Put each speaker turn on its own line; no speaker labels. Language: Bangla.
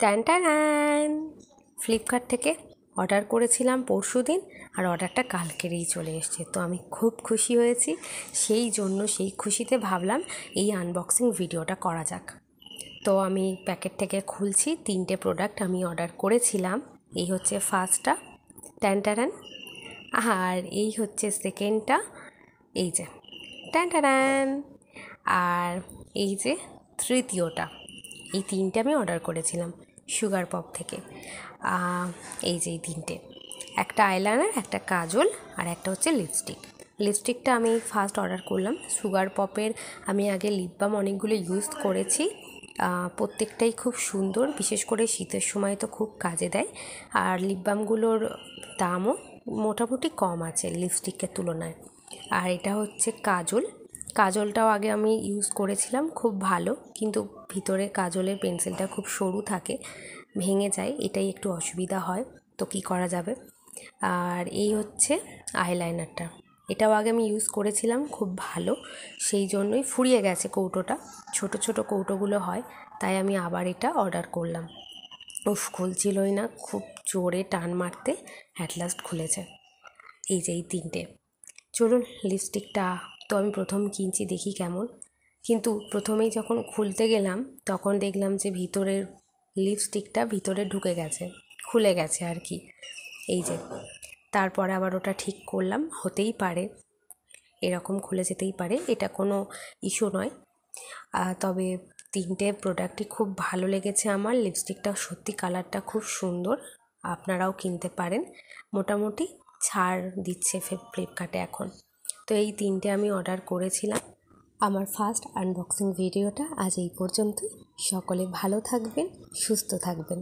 টান টান ফ্লিপকার্ট থেকে অর্ডার করেছিলাম পরশুদিন, আর অর্ডারটা কালকেরই চলে এসেছে। তো আমি খুব খুশি হয়েছি, সেই খুশিতে ভাবলাম এই আনবক্সিং ভিডিওটা করা যাক। তো আমি প্যাকেট থেকে খুলছি, 3টে প্রোডাক্ট আমি অর্ডার করেছিলাম। এই হচ্ছে ফার্স্টটা, টান টান, আর এই হচ্ছে সেকেন্ডটা, এই যে টান টান, আর এই যে তৃতীয়টা। এই 3টে আমি অর্ডার করেছিলাম সুগার পপ থেকে। এই যে এই 3টে, একটা আইলাইনার, একটা কাজল, আর একটা হচ্ছে লিপস্টিকটা আমি ফার্স্ট অর্ডার করলাম সুগার পপের। আমি আগে লিপ বাম অনেকগুলো ইউজ করেছি, প্রত্যেকটাই খুব সুন্দর, বিশেষ করে শীতের সময় তো খুব কাজে দেয়। আর লিপ বামগুলোর দামও মোটামুটি কম আছে লিপস্টিকের তুলনায়। আর এটা হচ্ছে কাজলটাও আগে আমি ইউজ করেছিলাম, খুব ভালো, কিন্তু ভিতরে কাজলের পেন্সিলটা খুব সরু থাকে, ভেঙে যায়, এটাই একটু অসুবিধা হয়, তো কী করা যাবে। আর এই হচ্ছে আইলাইনারটা, এটাও আগে আমি ইউজ করেছিলাম, খুব ভালো, সেই জন্যই ফুরিয়ে গেছে কৌটোটা, ছোট ছোট কৌটোগুলো হয়, তাই আমি আবার এটা অর্ডার করলাম। খুলছিলই না, খুব জোরে টান মারতে অ্যাট লাস্ট খুলেছে। এই যে এই 3টে। চলুন লিপস্টিকটা তো আমি প্রথম কিনছি, দেখি কেমন। কিন্তু প্রথমেই যখন খুলতে গেলাম তখন দেখলাম যে ভিতরের লিপস্টিকটা ভিতরে ঢুকে গেছে, খুলে গেছে আর কি। এই যে তারপরে আবার ওটা ঠিক করলাম, হতেই পারে, এরকম খুলে যেতেই পারে, এটা কোনো ইস্যু নয়। তবে 3টে প্রোডাক্টই খুব ভালো লেগেছে আমার। লিপস্টিকটা সত্যি কালারটা খুব সুন্দর, আপনারাও কিনতে পারেন, মোটামুটি ছাড় দিচ্ছে ফ্লিপকার্টে এখন। তো এই 3টে আমি অর্ডার করেছিলাম। আমার ফার্স্ট আনবক্সিং ভিডিওটা আজ এই পর্যন্তই। সকলে ভালো থাকবেন, সুস্থ থাকবেন।